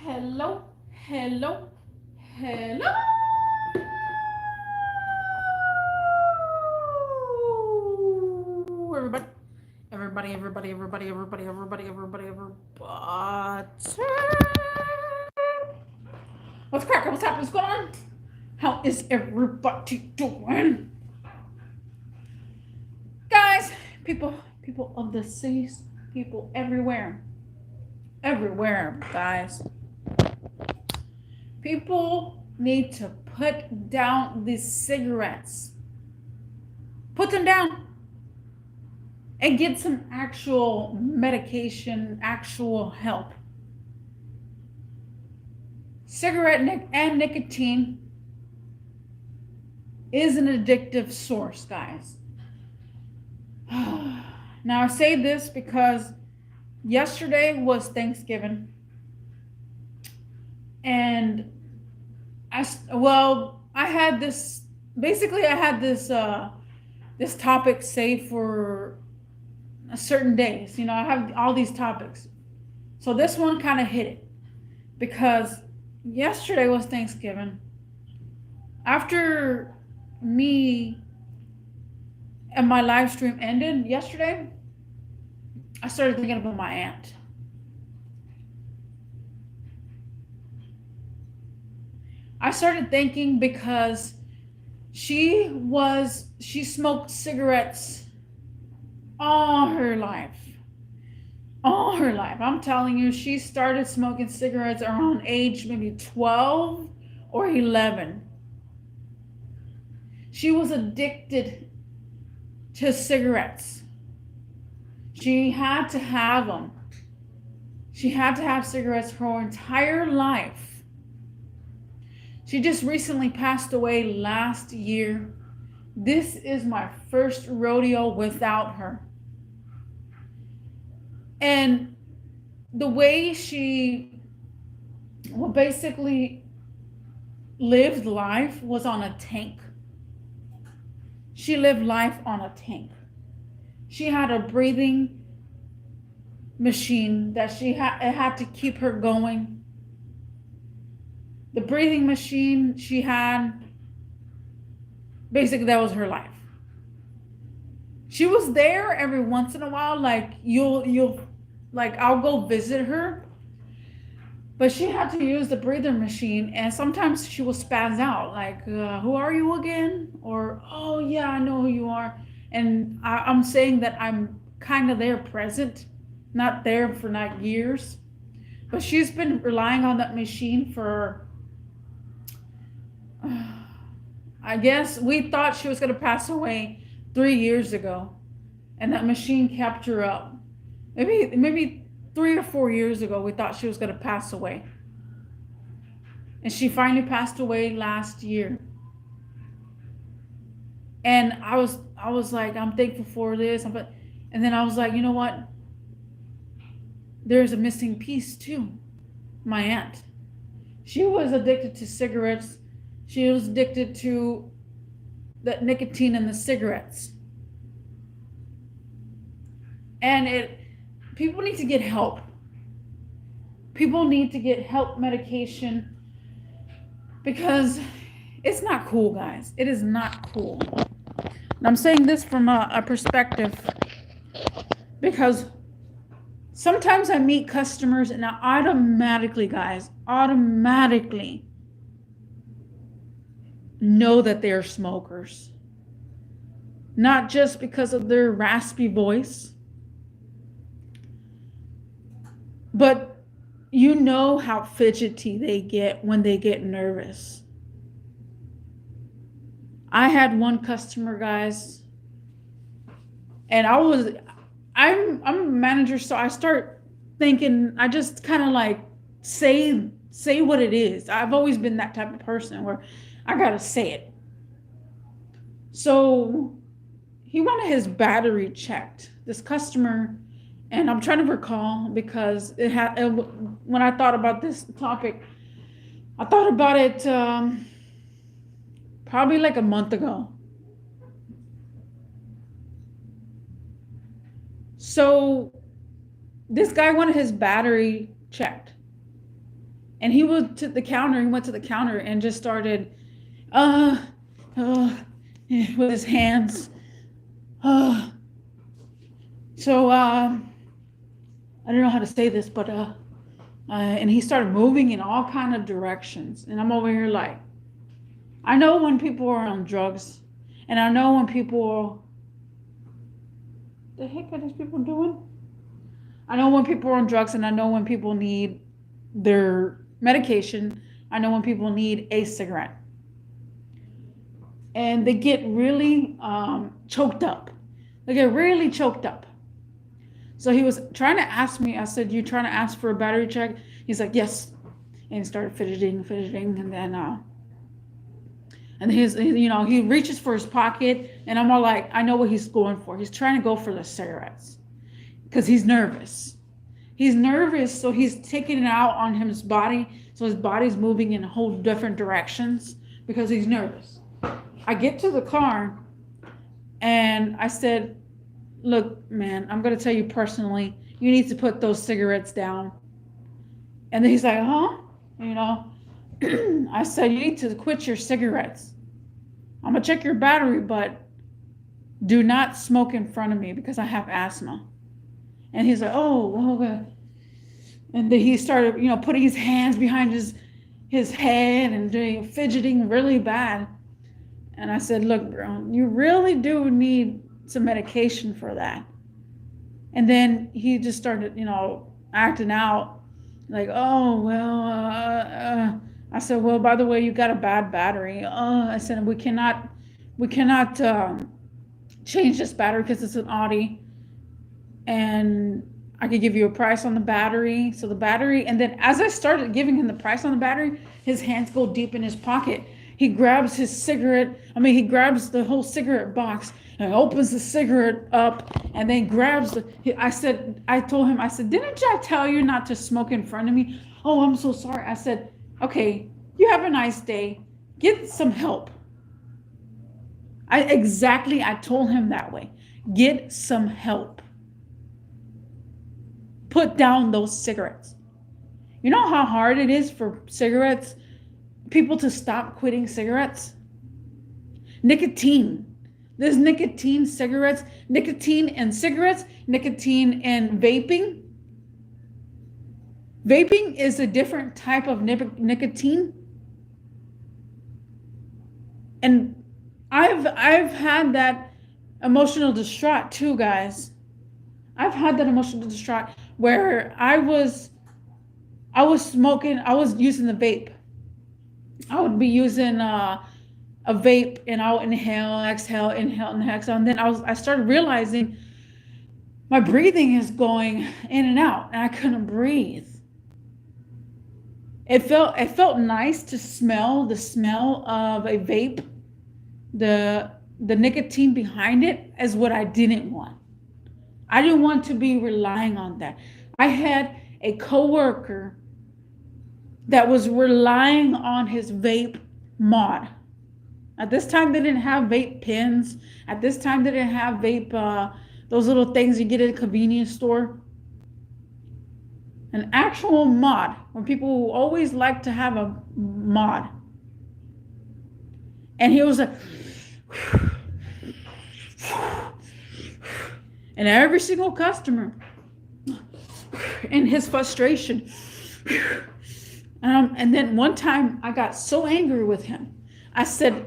Hello, hello, hello. Everybody, everybody. What's cracking? What's happening? What's going on? How is everybody doing? Guys, people of the cities, people everywhere. Everywhere, guys. People need to put down these cigarettes. Put them down and get some actual medication, actual help. Cigarette and nicotine is an addictive source, guys. Now, I say this because yesterday was Thanksgiving. And I had this, basically, I had this topic saved for a certain days. You know, I have all these topics. So this one kind of hit it because yesterday was Thanksgiving. After me and my live stream ended yesterday, I started thinking about my aunt. I started thinking because she smoked cigarettes all her life. All her life. I'm telling you, she started smoking cigarettes around age maybe 12 or 11. She was addicted to cigarettes. She had to have them. She had to have cigarettes her entire life. She just recently passed away last year. This is my first rodeo without her. And the way she basically lived life was on a tank. She lived life on a tank. She had a breathing machine that it had to keep her going. The breathing machine she had, basically that was her life. She was there every once in a while, like I'll go visit her, but she had to use the breather machine, and sometimes she will spaz out, like, who are you again? Or, oh yeah, I know who you are. And I'm saying that I'm kind of there present, not there for not years. But she's been relying on that machine for, I guess we thought she was going to pass away 3 years ago. And that machine kept her up. Maybe 3 or 4 years ago, we thought she was going to pass away. And she finally passed away last year. And I was like, I'm thankful for this. And then I was like, you know what? There's a missing piece too. My aunt. She was addicted to cigarettes. She was addicted to the nicotine in the cigarettes. And people need to get help. People need to get help medication because it's not cool, guys. It is not cool. And I'm saying this from a perspective because sometimes I meet customers and I automatically know that they're smokers. Not just because of their raspy voice, but you know how fidgety they get when they get nervous. I had one customer, guys, and I'm a manager, so I start thinking, I just kind of like say what it is. I've always been that type of person where I gotta say it. So he wanted his battery checked, this customer. And I'm trying to recall because when I thought about this topic, I thought about it probably like a month ago. So this guy wanted his battery checked. And he went to the counter. He went to the counter and just started, uh, uh with his hands. So I don't know how to say this, but and he started moving in all kind of directions. And I'm over here like, I know when people are on drugs, and I know when people, the heck are these people doing? I know when people are on drugs, and I know when people need their medication. I know when people need a cigarette, and they get really choked up. They get really choked up. So he was trying to ask me. I said, "You trying to ask for a battery check?" He's like, "Yes," and he started fidgeting, and then he reaches for his pocket, and I'm all like, I know what he's going for. He's trying to go for the cigarettes because he's nervous. He's nervous, so he's taking it out on his body. So his body's moving in whole different directions because he's nervous. I get to the car, and I said, "Look, man, I'm going to tell you personally, you need to put those cigarettes down." And then he's like, "Huh?" I said, "You need to quit your cigarettes. I'm going to check your battery, but do not smoke in front of me because I have asthma." And he's like, "Oh, okay." And then he started, putting his hands behind his head and doing fidgeting really bad. And I said, "Look, bro, you really do need some medication for that." And then he just started, acting out like, "Oh, well, I said, "Well, by the way, you got a bad battery." I said, we cannot change this battery because it's an Audi, and I could give you a price on the battery. So the battery, and then as I started giving him the price on the battery, his hands go deep in his pocket. He grabs he grabs the whole cigarette box and opens the cigarette up, and then grabs I told him, "Didn't I tell you not to smoke in front of me?" "Oh, I'm so sorry." I said, "Okay, you have a nice day. Get some help." I told him that way. Get some help. Put down those cigarettes. You know how hard it is for people to stop quitting cigarettes? Nicotine. There's nicotine cigarettes, nicotine in cigarettes, nicotine in vaping. Vaping is a different type of nicotine. And I've had that emotional distraught too, guys. I've had that emotional distraught where I was smoking, I was using the vape. I would be using a vape, and I'll inhale, exhale, and then I started realizing my breathing is going in and out, and I couldn't breathe. It felt nice to smell the smell of a vape. The nicotine behind it is what I didn't want. I didn't want to be relying on that. I had a coworker that was relying on his vape mod. At this time, they didn't have vape pens. At this time, they didn't have vape, those little things you get at a convenience store. An actual mod, when people always like to have a mod. And he was like, and every single customer, in his frustration. And then one time I got so angry with him. I said,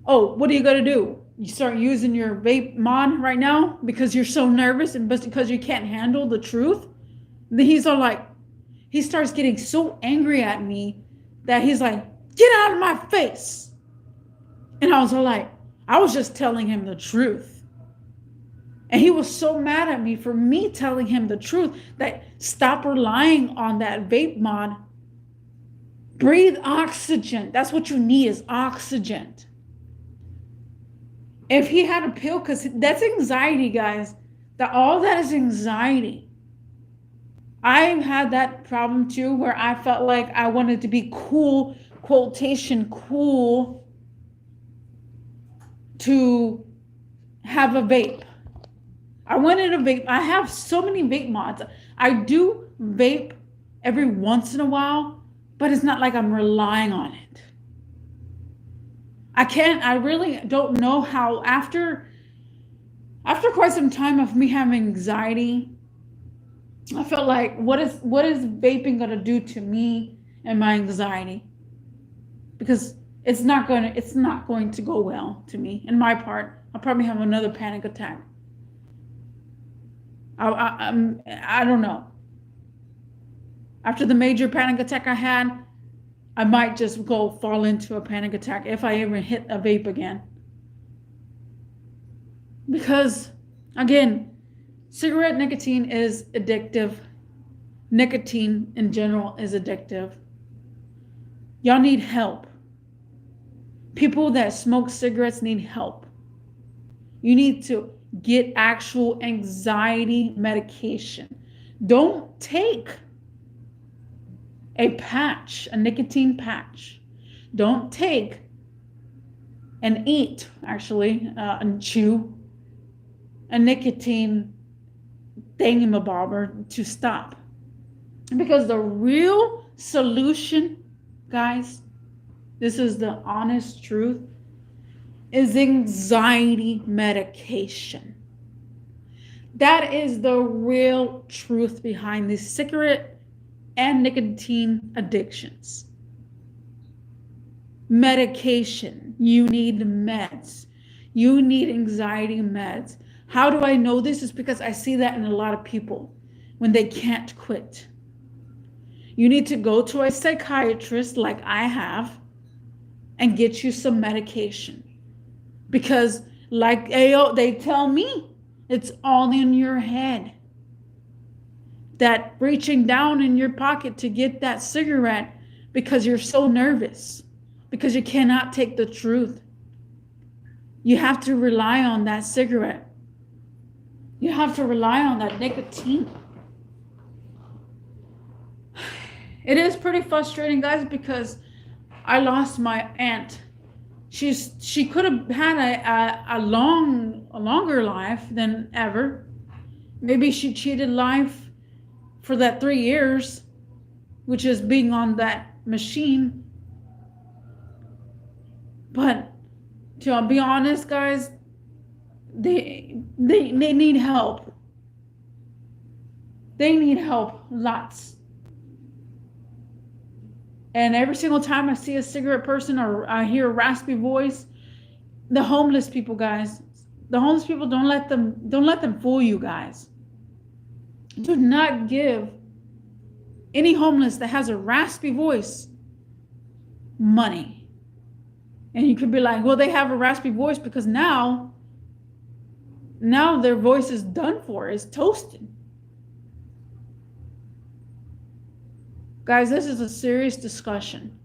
"Oh, what are you going to do? You start using your vape mod right now because you're so nervous and because you can't handle the truth?" And then he's all like, he starts getting so angry at me that he's like, "Get out of my face." And I was all like, I was just telling him the truth. And he was so mad at me for me telling him the truth, that stop relying on that vape mod. Breathe oxygen. That's what you need, is oxygen. If he had a pill, because that's anxiety, guys. All that is anxiety. I've had that problem too, where I felt like I wanted to be cool, quotation cool, to have a vape. I wanted a vape. I have so many vape mods. I do vape every once in a while, but it's not like I'm relying on it. I really don't know how after quite some time of me having anxiety, I felt like what is vaping gonna do to me and my anxiety? Because it's not going to go well to me. In my part, I'll probably have another panic attack. I don't know. After the major panic attack I had, I might just go fall into a panic attack if I ever hit a vape again. Because, again, cigarette nicotine is addictive. Nicotine in general is addictive. Y'all need help. People that smoke cigarettes need help. You need to get actual anxiety medication. Don't take a patch, a nicotine patch. Don't take and eat, actually, and chew a nicotine thingamabobber to stop. Because the real solution, guys, this is the honest truth, is anxiety medication. That is the real truth behind these cigarette and nicotine addictions. Medication. You need meds. You need anxiety meds. How do I know this? Is because I see that in a lot of people when they can't quit. You need to go to a psychiatrist like I have and get you some medication. Because like they tell me, it's all in your head. That reaching down in your pocket to get that cigarette because you're so nervous, because you cannot take the truth. You have to rely on that cigarette. You have to rely on that nicotine. It is pretty frustrating, guys, because I lost my aunt. She could have had a longer life than ever. Maybe she cheated life for that 3 years, which is being on that machine. But to be honest, guys, they need help. They need help, lots. And every single time I see a cigarette person or I hear a raspy voice, the homeless people, guys, the homeless people, don't let them fool you, guys. Do not give any homeless that has a raspy voice money. And you could be like, well, they have a raspy voice because now their voice is done for, is toasted. Guys, this is a serious discussion.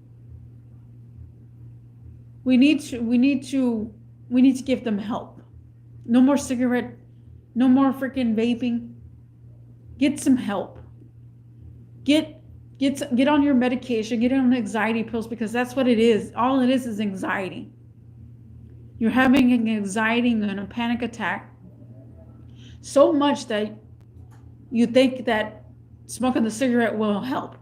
We need to give them help. No more cigarette, no more freaking vaping. Get some help. Get on your medication, get on anxiety pills, because that's what it is. All it is anxiety. You're having an anxiety and a panic attack so much that you think that smoking the cigarette will help.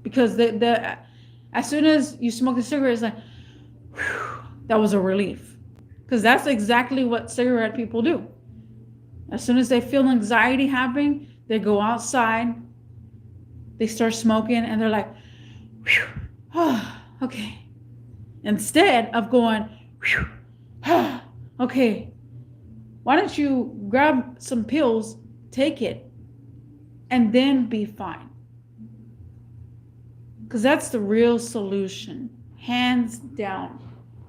Because as soon as you smoke the cigarette, it's like, whew, that was a relief. Because that's exactly what cigarette people do. As soon as they feel anxiety happening, they go outside, they start smoking, and they're like, whew, oh, okay. Instead of going, whew, oh, okay, why don't you grab some pills, take it, and then be fine. Because that's the real solution, hands down.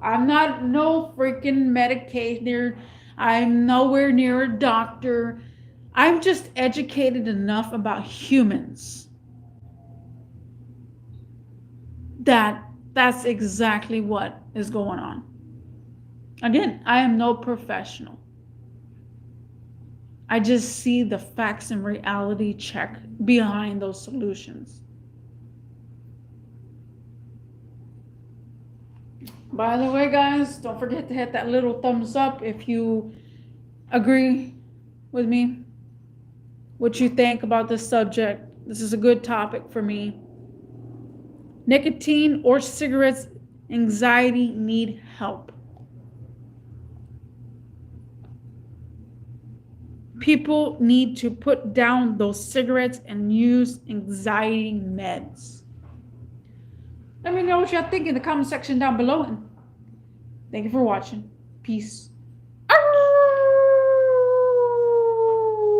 I'm not no freaking medicator. I'm nowhere near a doctor. I'm just educated enough about humans that's exactly what is going on. Again, I am no professional. I just see the facts and reality check behind those solutions. By the way, guys, don't forget to hit that little thumbs up if you agree with me, what you think about this subject. This is a good topic for me. Nicotine or cigarettes, anxiety, need help. People need to put down those cigarettes and use anxiety meds. Let me know what y'all think in the comment section down below. And thank you for watching. Peace.